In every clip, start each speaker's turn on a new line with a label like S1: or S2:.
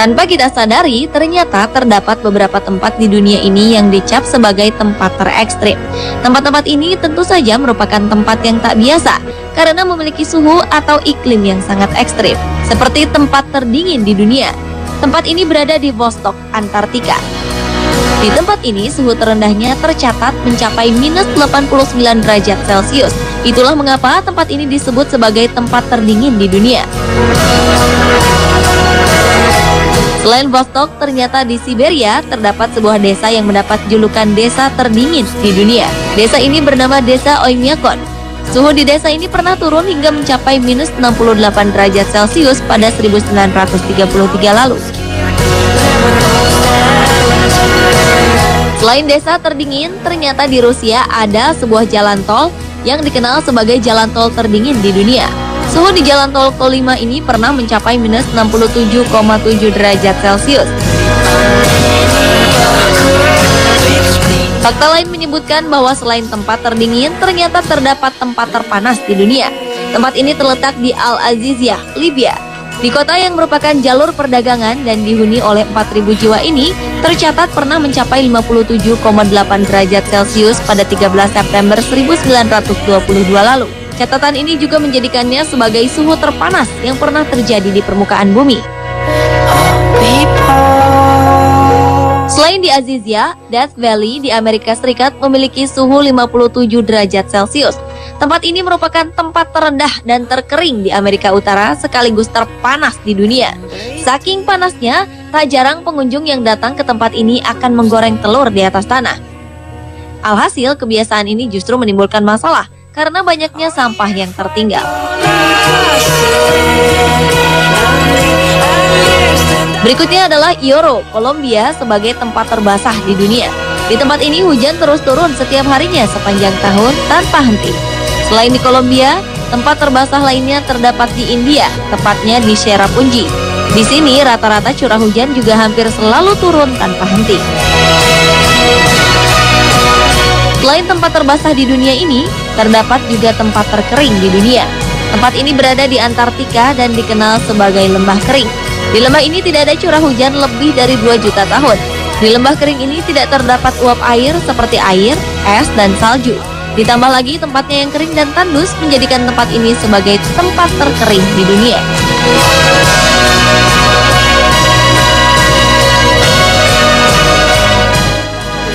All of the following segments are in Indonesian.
S1: Tanpa kita sadari, ternyata terdapat beberapa tempat di dunia ini yang dicap sebagai tempat terekstrim. Tempat-tempat ini tentu saja merupakan tempat yang tak biasa karena memiliki suhu atau iklim yang sangat ekstrim, seperti tempat terdingin di dunia. Tempat ini berada di Vostok, Antartika. Di tempat ini, suhu terendahnya tercatat mencapai minus 89 derajat Celcius. Itulah mengapa tempat ini disebut sebagai tempat terdingin di dunia. Selain Vostok, ternyata di Siberia terdapat sebuah desa yang mendapat julukan desa terdingin di dunia. Desa ini bernama Desa Oymyakon. Suhu di desa ini pernah turun hingga mencapai minus 68 derajat Celcius pada 1933 lalu. Selain desa terdingin, ternyata di Rusia ada sebuah jalan tol yang dikenal sebagai jalan tol terdingin di dunia. Suhu di jalan tol Kolima ini pernah mencapai minus 67,7 derajat Celcius. Fakta lain menyebutkan bahwa selain tempat terdingin, ternyata terdapat tempat terpanas di dunia. Tempat ini terletak di Al-Aziziyah, Libya. Di kota yang merupakan jalur perdagangan dan dihuni oleh 4.000 jiwa ini, tercatat pernah mencapai 57,8 derajat Celcius pada 13 September 1922 lalu. Catatan ini juga menjadikannya sebagai suhu terpanas yang pernah terjadi di permukaan bumi. Selain di Azizia, Death Valley di Amerika Serikat memiliki suhu 57 derajat Celcius. Tempat ini merupakan tempat terendah dan terkering di Amerika Utara sekaligus terpanas di dunia. Saking panasnya, tak jarang pengunjung yang datang ke tempat ini akan menggoreng telur di atas tanah. Alhasil, kebiasaan ini justru menimbulkan masalah karena banyaknya sampah yang tertinggal. Berikutnya adalah Ioro, Kolombia sebagai tempat terbasah di dunia. Di tempat ini hujan terus turun setiap harinya sepanjang tahun tanpa henti. Selain di Kolombia, tempat terbasah lainnya terdapat di India, tepatnya di Cherrapunji. Di sini rata-rata curah hujan juga hampir selalu turun tanpa henti. Selain tempat terbasah di dunia ini, terdapat juga tempat terkering di dunia. Tempat ini berada di Antartika dan dikenal sebagai lembah kering. Di lembah ini tidak ada curah hujan lebih dari 2 juta tahun. Di lembah kering ini tidak terdapat uap air seperti air, es, dan salju. Ditambah lagi tempatnya yang kering dan tandus menjadikan tempat ini sebagai tempat terkering di dunia.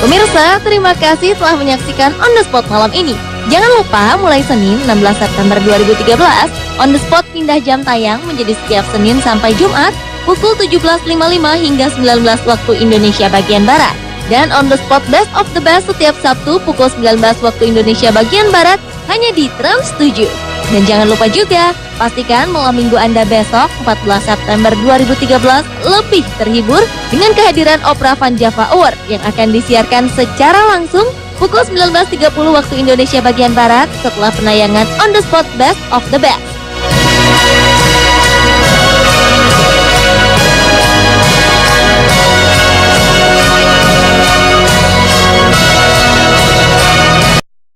S1: Pemirsa, terima kasih telah menyaksikan On The Spot malam ini. Jangan lupa mulai Senin 16 September 2013, On The Spot pindah jam tayang menjadi setiap Senin sampai Jumat pukul 17.55 hingga 19 waktu Indonesia bagian Barat. Dan On The Spot Best of the Best setiap Sabtu pukul 19 waktu Indonesia bagian Barat hanya di Trans 7. Dan jangan lupa juga, pastikan malam minggu Anda besok 14 September 2013 lebih terhibur dengan kehadiran Opera Van Java Award yang akan disiarkan secara langsung pukul 19.30 waktu Indonesia bagian Barat setelah penayangan On The Spot Best of the Best.